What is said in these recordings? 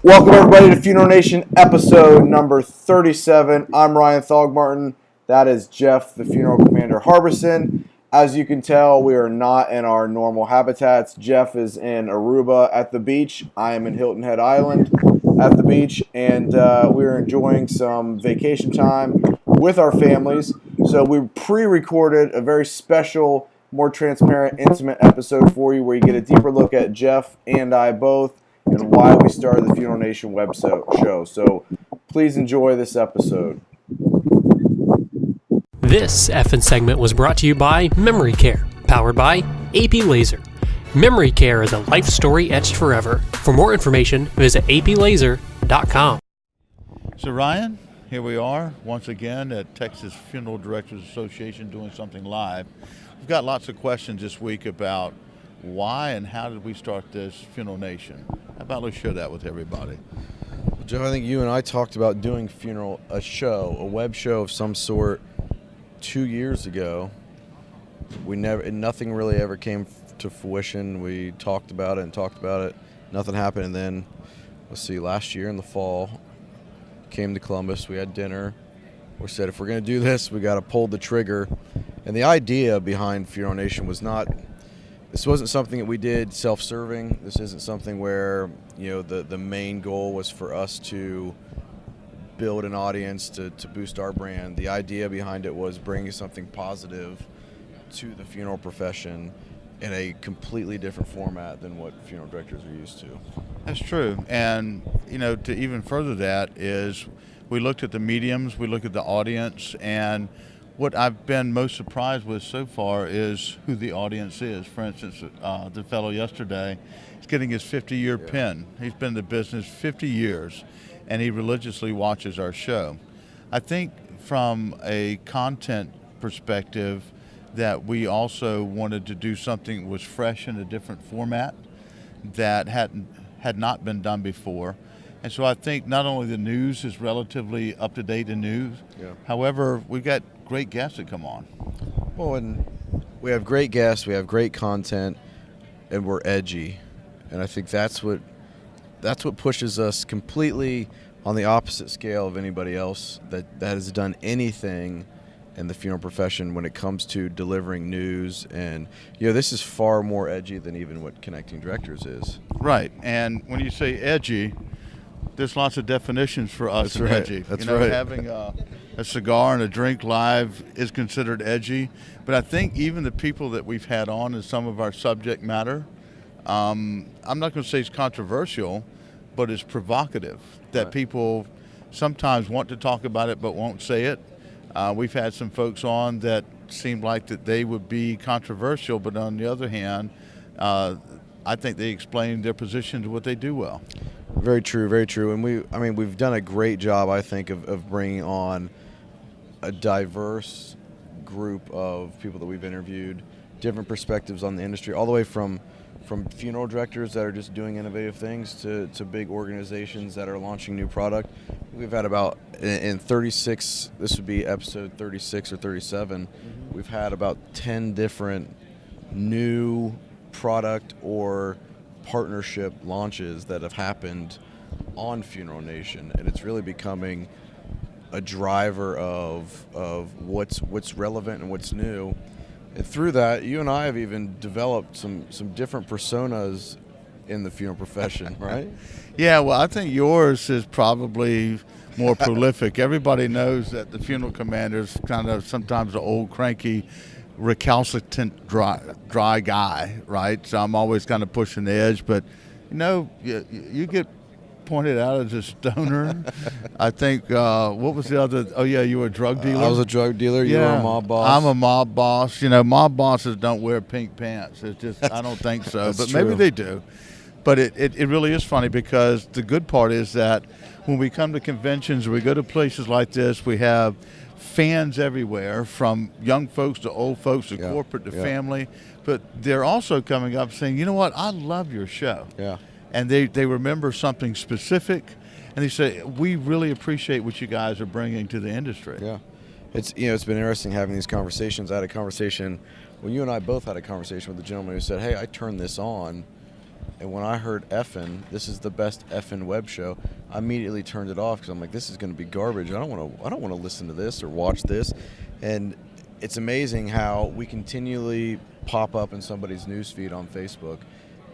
Welcome everybody to Funeral Nation episode number 37. I'm Ryan Thogmartin. That is Jeff, the Funeral Commander Harbison. As you can tell, we are not in our normal habitats. Jeff is in Aruba at the beach. I am in Hilton Head Island at the beach, and we're enjoying some vacation time with our families. So we pre-recorded a very special, more transparent, intimate episode for you where you get a deeper look at Jeff and I both and why we started the Funeral Nation web show. So please enjoy this episode. This effing segment was brought to you by Memory Care, powered by AP Laser. Memory Care is a life story etched forever. For more information, visit aplaser.com. So Ryan, here we are once again at Texas Funeral Directors Association doing something live. We've got lots of questions this week about why and how did we start this Funeral Nation? How about let's share that with everybody? Well, Joe, I think you and I talked about doing a web show of some sort 2 years ago. Nothing really ever came to fruition. We talked about it. Nothing happened, and then last year in the fall, came to Columbus. We had dinner. We said if we're going to do this, we got to pull the trigger. And the idea behind Funeral Nation was this wasn't something that we did self-serving. This isn't something where, the main goal was for us to build an audience to boost our brand. The idea behind it was bringing something positive to the funeral profession in a completely different format than what funeral directors are used to. That's true. And, to even further that is we looked at the mediums, we looked at the audience, and what I've been most surprised with so far is who the audience is. For instance, the fellow yesterday is getting his 50-year pin. He's been in the business 50 years, and he religiously watches our show. I think from a content perspective that we also wanted to do something that was fresh in a different format that had not been done before. And so I think not only the news is relatively up-to-date in news, however, we've got great guests that come on. Well, and we have great guests, we have great content, and we're edgy. And I think that's what pushes us completely on the opposite scale of anybody else that has done anything in the funeral profession when it comes to delivering news. And, this is far more edgy than even what Connecting Directors is. Right. And when you say edgy, there's lots of definitions for us in edgy. That's right. Having a cigar and a drink live is considered edgy. But I think even the people that we've had on in some of our subject matter, I'm not going to say it's controversial, but it's provocative. That people sometimes want to talk about it but won't say it. We've had some folks on that seemed like that they would be controversial, but on the other hand, I think they explain their position to what they do well. Very true, very true. And we've done a great job, I think, of bringing on a diverse group of people that we've interviewed, different perspectives on the industry, all the way from funeral directors that are just doing innovative things to big organizations that are launching new product. We've had about, in 36, this would be episode 36 or 37, we've had about 10 different new product or partnership launches that have happened on Funeral Nation, and it's really becoming a driver of what's relevant and what's new. And through that, you and I have even developed some different personas in the funeral profession, right? Yeah, well, I think yours is probably more prolific. Everybody knows that the funeral commander's kind of sometimes an old cranky, recalcitrant, dry guy, right? So I'm always kind of pushing the edge, but you get pointed out as a stoner. I think what was the other? Oh yeah, you were a drug dealer. I was a drug dealer. You were a mob boss. I'm a mob boss. Mob bosses don't wear pink pants. It's just I don't think so, but true. Maybe they do. But it really is funny because the good part is that when we come to conventions or we go to places like this, we have fans everywhere, from young folks to old folks to corporate to family. But they're also coming up saying, you know what, I love your show. Yeah. And they remember something specific, and they say, we really appreciate what you guys are bringing to the industry. Yeah. It's been interesting having these conversations. I had a conversation, you and I both had a conversation with a gentleman who said, hey, I turned this on, And when I heard effin', this is the best effin' web show, I immediately turned it off because I'm like, this is going to be garbage. I don't want to listen to this or watch this. And it's amazing how we continually pop up in somebody's newsfeed on Facebook,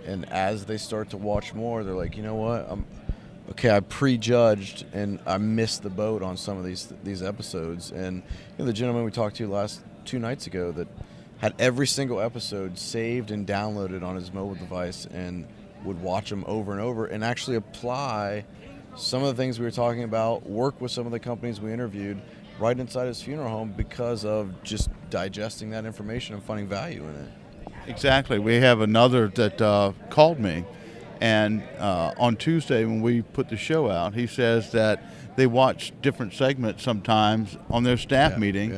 and as they start to watch more, they're like, you know what, I prejudged and I missed the boat on some of these episodes. And the gentleman we talked to last 2 nights ago that had every single episode saved and downloaded on his mobile device and would watch them over and over and actually apply some of the things we were talking about, work with some of the companies we interviewed right inside his funeral home because of just digesting that information and finding value in it. Exactly. We have another that called me, and on Tuesday when we put the show out, he says that they watch different segments sometimes on their staff meeting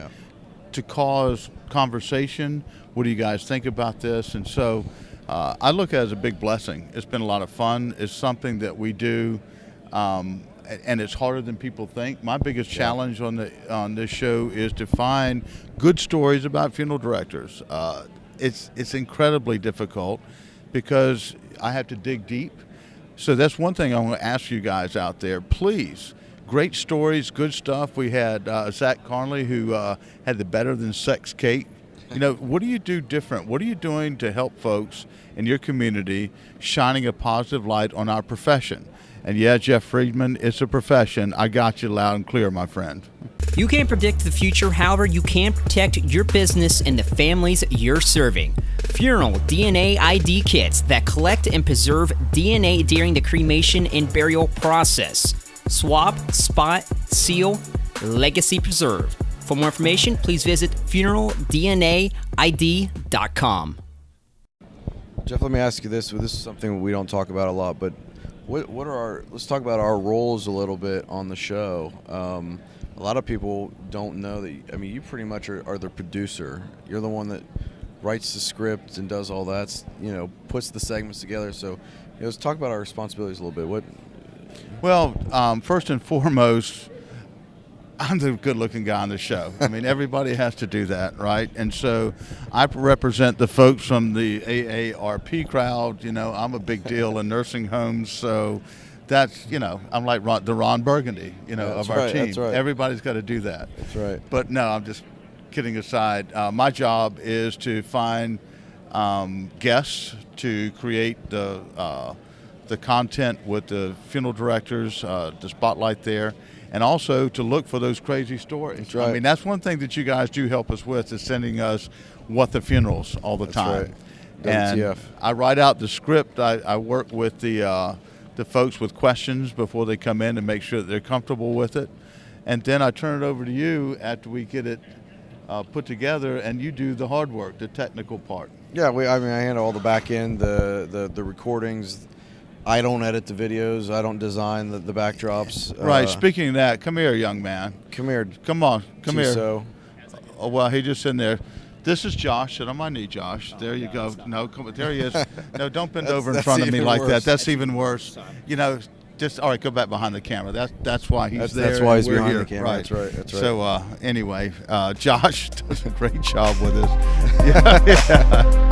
to cause conversation. What do you guys think about this? And so I look at it as a big blessing. It's been a lot of fun. It's something that we do, and it's harder than people think. My biggest challenge on this show is to find good stories about funeral directors. It's incredibly difficult because I have to dig deep. So that's one thing I want to ask you guys out there. Please, great stories, good stuff. We had Zach Carnley, who had the Better Than Sex cake. What do you do different? What are you doing to help folks in your community shining a positive light on our profession? And yeah, Jeff Friedman, it's a profession. I got you loud and clear, my friend. You can't predict the future, however, you can protect your business and the families you're serving. Funeral DNA ID kits that collect and preserve DNA during the cremation and burial process. Swap, spot, seal, legacy preserve. For more information, please visit funeraldnaid.com. Jeff, let me ask you this. This is something we don't talk about a lot, but let's talk about our roles a little bit on the show. A lot of people don't know that, you pretty much are the producer. You're the one that writes the script and does all that, puts the segments together. So, let's talk about our responsibilities a little bit. Well, first and foremost, I'm the good-looking guy on the show. Everybody has to do that, right? And so I represent the folks from the AARP crowd. I'm a big deal in nursing homes, so that's, I'm like the Ron Burgundy, of our team. That's right. Everybody's got to do that. That's right. But no, I'm just kidding aside. My job is to find guests to create the content with the funeral directors, the spotlight there, and also to look for those crazy stories. That's right. That's one thing that you guys do help us with, is sending us What the Funerals all the time. Right. And WTF. I write out the script. I work with the folks with questions before they come in to make sure that they're comfortable with it. And then I turn it over to you after we get it put together, and you do the hard work, the technical part. Yeah, I handle all the back end, the recordings. I don't edit the videos. I don't design the backdrops. Right. Speaking of that, come here, young man. Come here. Come on. Come here. So, Oh, well, he just in there. This is Josh. Sit on my knee, Josh. There you go. No, come. There he is. No, don't bend over in front of me like that. That's even worse. Just all right. Go back behind the camera. That's why he's there. That's why he's we're behind here. the camera. Right. That's right. That's right. So anyway, Josh does a great job with us. Yeah.